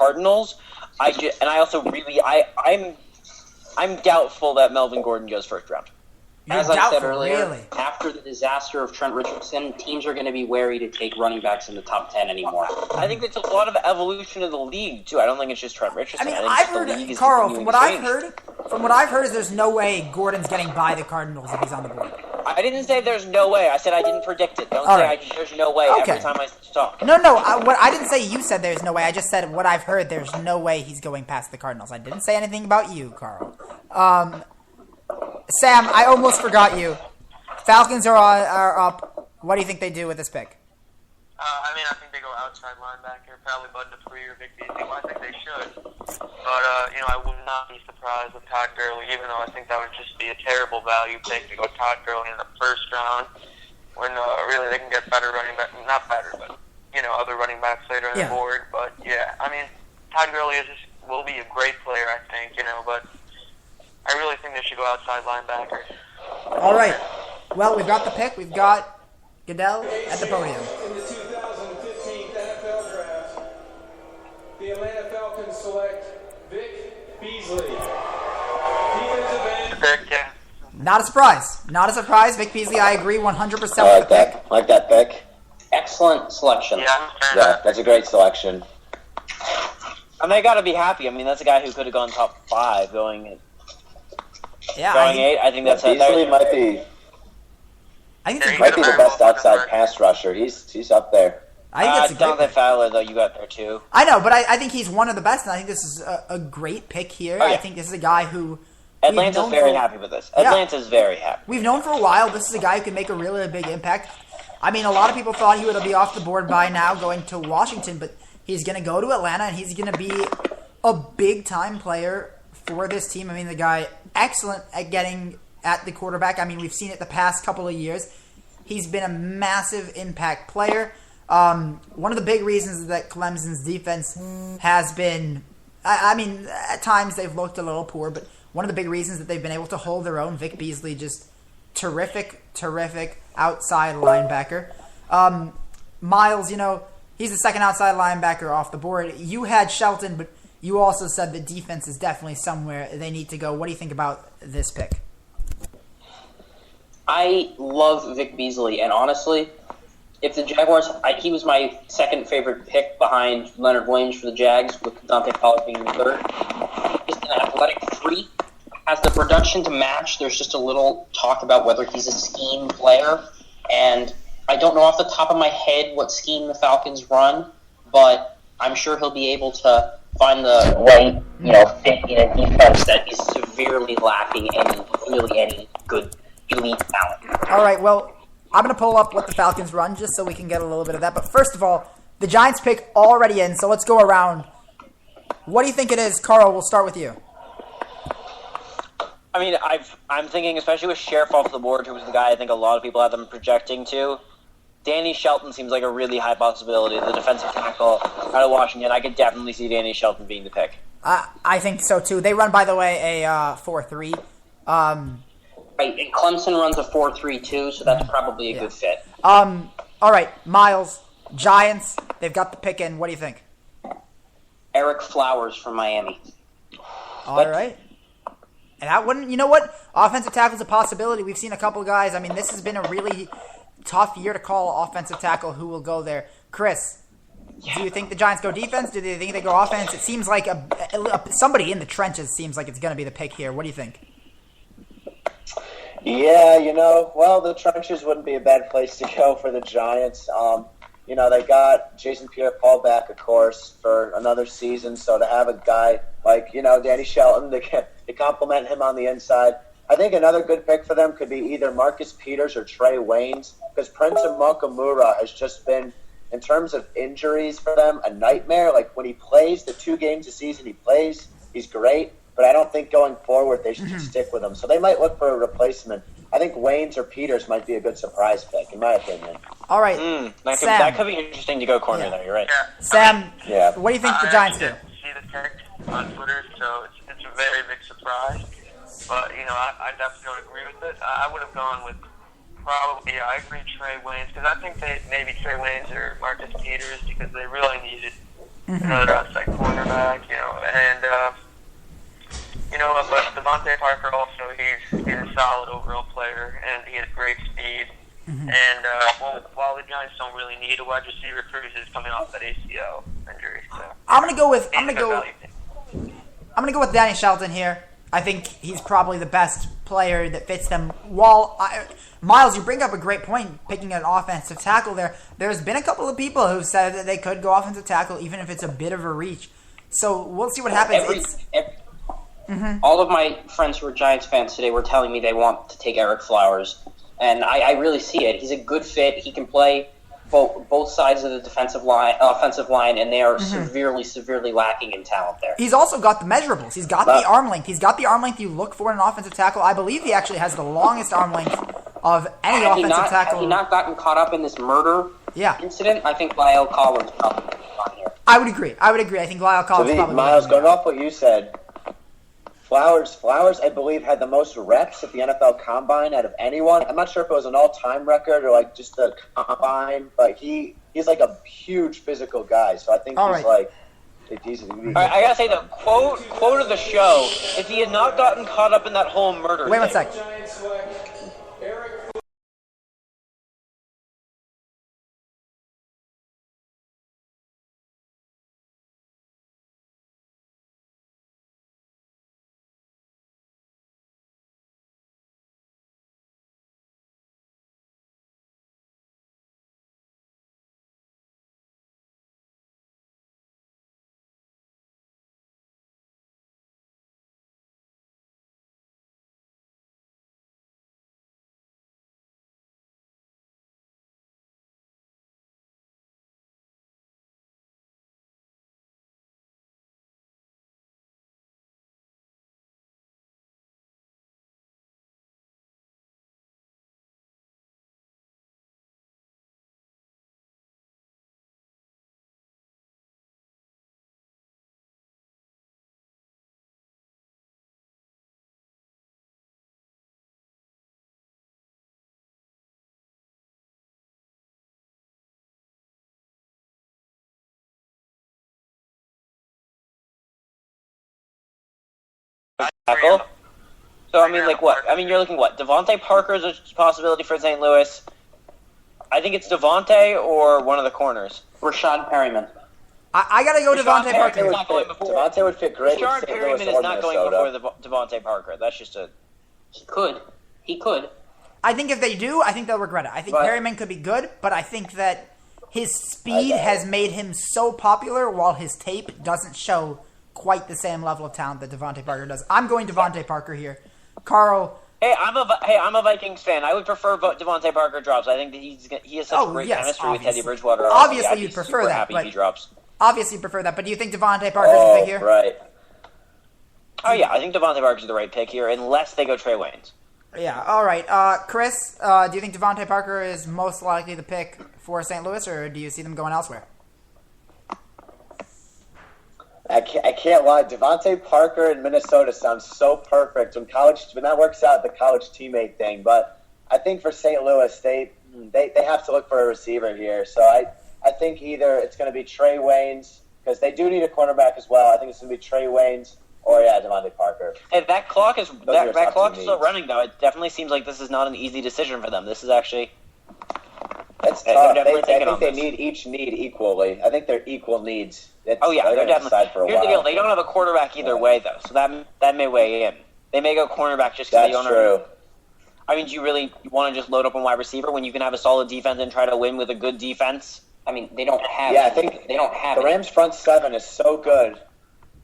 Cardinals. I'm doubtful that Melvin Gordon goes first round. As I said earlier, after the disaster of Trent Richardson, teams are going to be wary to take running backs in the top 10 anymore. I think there's a lot of evolution of the league, too. I don't think it's just Trent Richardson. I mean, I've heard, Carl, from what I've heard is there's no way Gordon's getting by the Cardinals if he's on the board. I didn't say there's no way. I said I didn't predict it. Don't say there's no way every time I talk. No, I didn't say you said there's no way. I just said what I've heard, there's no way he's going past the Cardinals. I didn't say anything about you, Carl. Sam, I almost forgot you. Falcons are up. What do you think they do with this pick? I think they go outside linebacker, probably Bud Dupree or Vic Beasley. Well, I think they should. But, I would not be surprised with Todd Gurley, even though I think that would just be a terrible value pick to go Todd Gurley in the first round when really they can get better running back. Not better, but, other running backs later on the board. But, Todd Gurley will be a great player, I think, but I really think they should go outside linebacker. All right. Well, we've got the pick. We've got Goodell at the podium. In the 2015 NFL Draft, the Atlanta Falcons select Vic Beasley. Defensive end. Pick, yeah. Not a surprise. Vic Beasley, I agree 100% with I like the pick. that. I like that pick. Excellent selection. Yeah, that's a great selection. And they got to be happy. That's a guy who could have gone top 5 going 8. I think that's Beasley might be. I think might be the best outside pass rusher. He's up there. I think it's a Jonathan Fowler, though, you got there too. I know, but I think he's one of the best, and I think this is a great pick here. Oh, yeah. I think this is a guy who Atlanta's very happy with this. Atlanta's very happy. We've known for a while this is a guy who can make a really big impact. A lot of people thought he would be off the board by now going to Washington, but he's going to go to Atlanta, and he's going to be a big-time player for this team. The guy, excellent at getting at the quarterback. We've seen it the past couple of years. He's been a massive impact player. One of the big reasons that Clemson's defense has been, at times they've looked a little poor, but one of the big reasons that they've been able to hold their own, Vic Beasley, just terrific outside linebacker. Miles, he's the second outside linebacker off the board. You had Shelton, but you also said the defense is definitely somewhere they need to go. What do you think about this pick? I love Vic Beasley, and honestly, if the Jaguars, he was my second favorite pick behind Leonard Williams for the Jags, with Dante Fowler being the third. He's an athletic freak, has the production to match. There's just a little talk about whether he's a scheme player, and I don't know off the top of my head what scheme the Falcons run, but I'm sure he'll be able to find the right, fit in a defense that is severely lacking any good elite talent. All right, well, I'm going to pull up what the Falcons run just so we can get a little bit of that. But first of all, the Giants pick already in, so let's go around. What do you think it is? Carl, we'll start with you. I'm thinking, especially with Sheriff off the board, who was the guy I think a lot of people have them projecting to, Danny Shelton seems like a really high possibility. The defensive tackle out of Washington, I could definitely see Danny Shelton being the pick. I think so, too. They run, by the way, a 4-3. Right, and Clemson runs a 4-3-2, so that's probably a good fit. All right, Miles, Giants, they've got the pick in. What do you think? Eric Flowers from Miami. All right. And that wouldn't, you know what? Offensive tackle is a possibility. We've seen a couple guys. This has been a really tough year to call offensive tackle who will go there. Chris, do you think the Giants go defense? Do they think they go offense? It seems like somebody in the trenches seems like it's going to be the pick here. What do you think? Yeah, the trenches wouldn't be a bad place to go for the Giants. They got Jason Pierre-Paul back, of course, for another season. So to have a guy like, Danny Shelton to complement him on the inside, I think another good pick for them could be either Marcus Peters or Trey Waynes, because Prince Amukamara has just been, in terms of injuries for them, a nightmare. Like, when he plays, the 2 games a season he plays, he's great. But I don't think going forward they should just stick with him. So they might look for a replacement. I think Waynes or Peters might be a good surprise pick, in my opinion. All right, Sam. That could be interesting to go corner there. You're right. Yeah. Sam, what do you think the Giants do? I see the pick on Twitter, so it's a very big surprise. But, I definitely don't agree with it. I would have gone with probably, I agree, Trey Waynes, because I think maybe Trey Waynes or Marcus Peters, because they really needed another outside corner. quarterback, and but Devontae Parker also, he's a solid overall player, and he has great speed. Mm-hmm. And while the Giants don't really need a wide receiver, Cruz is coming off that ACL injury. So I'm gonna go with Danny Shelton here. I think he's probably the best player that fits them. Miles, you bring up a great point, picking an offensive tackle there. There's been a couple of people who've said that they could go offensive tackle, even if it's a bit of a reach. So we'll see what happens. All of my friends who are Giants fans today were telling me they want to take Eric Flowers, and I really see it. He's a good fit. He can play both sides of the offensive line, and they are severely lacking in talent there. He's also got the measurables. He's got the arm length. He's got the arm length you look for in an offensive tackle. I believe he actually has the longest arm length of any offensive tackle. Had he not gotten caught up in this murder incident, I think Lyle Collins probably would be on here. I would agree. I think Lyle Collins probably Miles, going off what you said, Flowers, I believe, had the most reps at the NFL Combine out of anyone. I'm not sure if it was an all-time record or like just the Combine, but he's like a huge physical guy. So I think he's All right, I gotta say the quote of the show: if he had not gotten caught up in that whole murder. Wait 1 sec. Tackle. So I mean, like what? I mean, you're looking what? Devontae Parker is a possibility for St. Louis. I think it's Devontae or one of the corners. Rashad Perryman. I gotta go Devontae Parker. Devontae would fit great. Rashad Perryman is not going before Devontae Parker. That's just a. He could. I think if they do, I think they'll regret it. I think Perryman could be good, but I think that his speed has made him so popular, while his tape doesn't show quite the same level of talent that Devontae Parker does. I'm going Devontae Parker here. Carl. Hey, I'm a Vikings fan. I would prefer Devontae Parker drops. I think that he has such great chemistry with Teddy Bridgewater. Obviously, you'd prefer that. Happy if he drops. Obviously, you'd prefer that. But do you think Devontae Parker's the pick here? Right. Oh yeah, I think Devontae Parker's the right pick here, unless they go Trey Waynes. Yeah. All right. Chris, do you think Devontae Parker is most likely the pick for St. Louis, or do you see them going elsewhere? I can't lie. Devontae Parker in Minnesota sounds so perfect when that works out, the college teammate thing. But I think for St. Louis, they have to look for a receiver here. So I think either it's going to be Trey Waynes, because they do need a cornerback as well. I think it's going to be Trey Waynes or Devontae Parker. Hey, that clock is still running though. It definitely seems like this is not an easy decision for them. This is actually. It's tough. I think they each need equally. I think they're equal needs. They're definitely. Here's the deal: they don't have a quarterback either way, though, so that may weigh in. They may go cornerback just because they don't. That's true. I mean, do you really want to just load up on wide receiver when you can have a solid defense and try to win with a good defense? I mean, they don't have. Yeah, I think they don't have. The Rams' front seven is so good.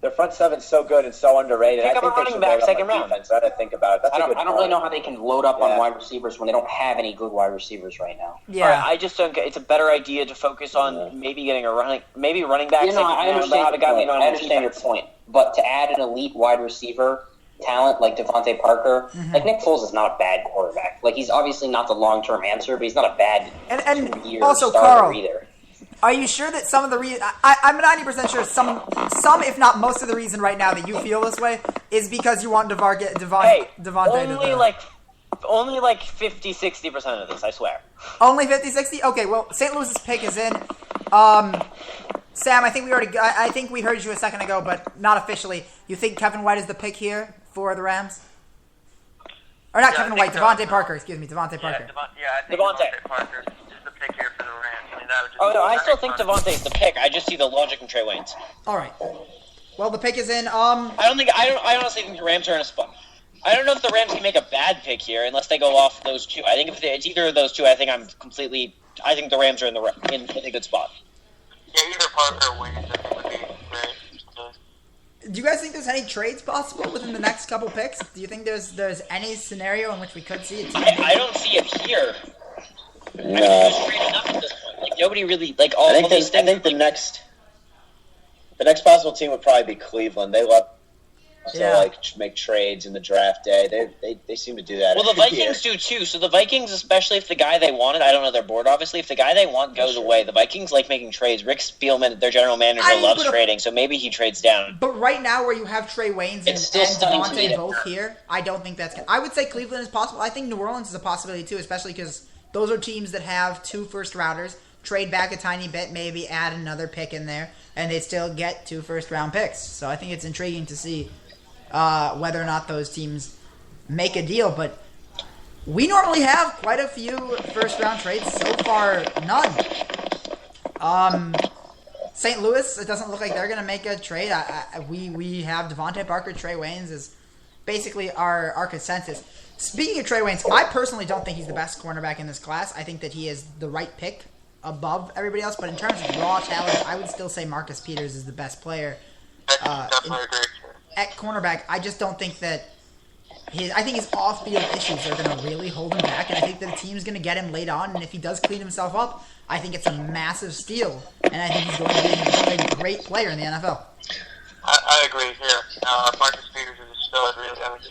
Their front seven's so good and so underrated. Pick up a running back second round. Defense. I got to think about it. I don't really know how they can load up on wide receivers when they don't have any good wide receivers right now. Yeah, right, I just don't get. It's a better idea to focus on maybe getting running back. I understand your point, but to add an elite wide receiver talent like Devontae Parker, like Nick Foles is not a bad quarterback. Like he's obviously not the long-term answer, but he's not a bad and 2-year also starter Carl, either. Are you sure that some of the reason I'm 90% sure some if not most of the reason right now that you feel this way is because you want Devontae only like 50-60% of this, I swear. Only 50-60? Okay, well, St. Louis's pick is in. Sam, I think we heard you a second ago, but not officially. You think Kevin White is the pick here for the Rams? Or not Kevin White, Devontae Parker. Excuse me, Devontae Parker. I think Devontae Parker is the pick here for the Rams. I mean, that would just Oh no, be I still very think fun. Devontae's the pick. I just see the logic in Trey Waynes. All right. Well, the pick is in. I honestly think the Rams are in a spot. I don't know if the Rams can make a bad pick here unless they go off those two. I think if it's either of those two, I think the Rams are in a good spot. Yeah, either Parker or Waynes, I think would be great. Do you guys think there's any trades possible within the next couple picks? Do you think there's any scenario in which we could see a team? I don't see it here. No. There's trade enough at this point. Like nobody really all these things. I think the next possible team would probably be Cleveland. They love to make trades in the draft day. They seem to do that. Well, the every Vikings year. do too. So the Vikings, especially if the guy they wanted, I don't know their board obviously, if the guy they want goes away, the Vikings like making trades. Rick Spielman, their general manager, loves trading, so maybe he trades down. But right now, where you have Trey Waynes and still stunning to me Devontae both here, I don't think that's I would say Cleveland is possible. I think New Orleans is a possibility too, especially because those are teams that have 2 first-rounders. Trade back a tiny bit, maybe add another pick in there, and they still get 2 first-round picks. So I think it's intriguing to see whether or not those teams make a deal. But we normally have quite a few first-round trades. So far, none. St. Louis, it doesn't look like they're going to make a trade. We have Devontae Parker, Trey Waynes is basically our consensus. Speaking of Trey Waynes, I personally don't think he's the best cornerback in this class. I think that he is the right pick above everybody else. But in terms of raw talent, I would still say Marcus Peters is the best player. Definitely agree. At cornerback, I just don't think that I think his off-field issues are going to really hold him back, and I think that the team's going to get him late on, and if he does clean himself up, I think it's a massive steal, and I think he's going to be a great player in the NFL. I agree here. Marcus Peters is a stud, really. I mean,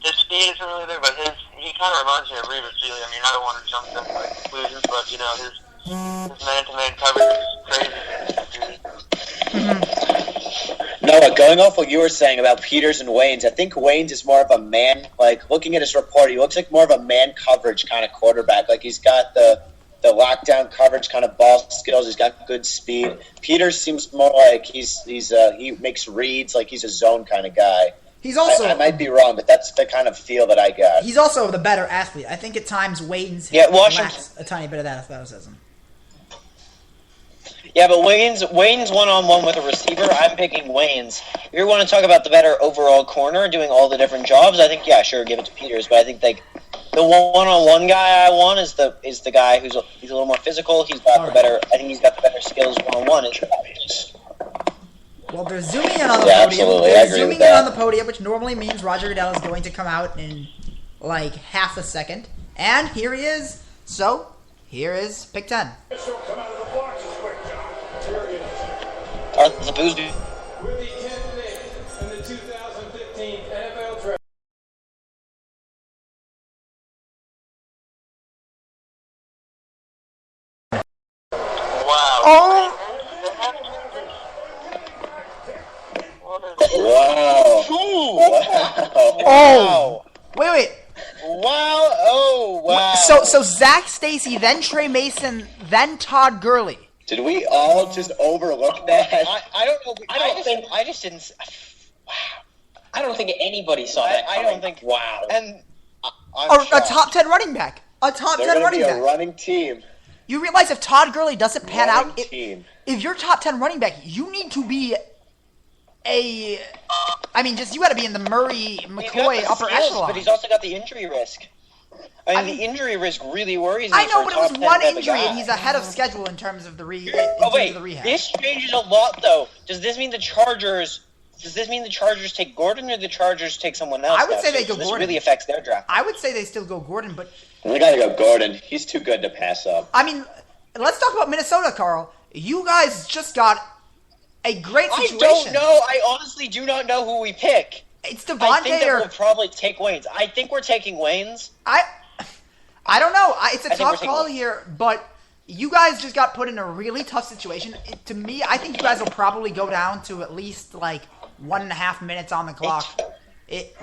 his speed isn't really there, but he kind of reminds me of Reaver Sealy. I mean, I don't want to jump to conclusions, but, his man-to-man coverage is crazy. Noah, going off what you were saying about Peters and Waynes, I think Waynes is more of a man, looking at his report, he looks like more of a man coverage kind of quarterback. Like, he's got the lockdown coverage kind of ball skills, he's got good speed. Peters seems more like he makes reads, like he's a zone kind of guy. He's also... I might be wrong, but that's the kind of feel that I got. He's also the better athlete. I think at times Waynes lacks a tiny bit of that athleticism. Yeah, but Waynes one-on-one with a receiver, I'm picking Waynes. If you want to talk about the better overall corner doing all the different jobs, I think, yeah, sure, give it to Peters. But I think the one-on-one guy I want is the guy he's a little more physical. He's got I think he's got the better skills one-on-one. Well, they're zooming in on the podium. Absolutely, They're I agree zooming with in that. on the podium, which normally means Roger Goodell is going to come out in like half a second. And here he is. So, here is pick 10. The booze. With the 10th pick in the 2015 NFL Draft. Wow. Oh! Wow. Oh! Wait. Wow. Oh, wow. So Zach Stacy, then Trey Mason, then Todd Gurley. Did we all just overlook that? I don't know. I just didn't. Wow. I don't think anybody saw that I coming. don't think. Wow. And A top 10 running back. A top They're 10 going to running be a back. running team. You realize if Todd Gurley doesn't pan Running out, team. if you're top 10 running back, you need to be you got to be in the Murray, McCoy upper echelon. But he's also got the injury risk. I mean, the injury risk really worries me. I know, for but a it was top 10 one type of injury, guy. and he's ahead of schedule in terms of the rehab. This changes a lot, though. Does this mean the Chargers take Gordon, or the Chargers take someone else? I would say they go This Gordon. really affects their draft. I would say they still go Gordon, but We got to go Gordon. He's too good to pass up. I mean, let's talk about Minnesota, Carl. You guys just got a great situation. I don't know. I honestly do not know who we pick. It's I think Devontae that or we'll probably take Waynes. I think we're taking Waynes. I don't know. It's a I think we're tough taking call one. here, but you guys just got put in a really tough situation. To me, I think you guys will probably go down to at least like 1.5 minutes on the clock.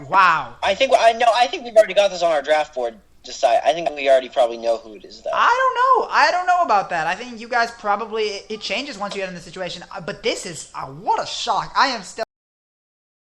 Wow. I think we've already got this on our draft board. decide. I think we already probably know who it is, though. I don't know about that. I think you guys probably it changes once you get in the situation. But this is what a shock. I am still.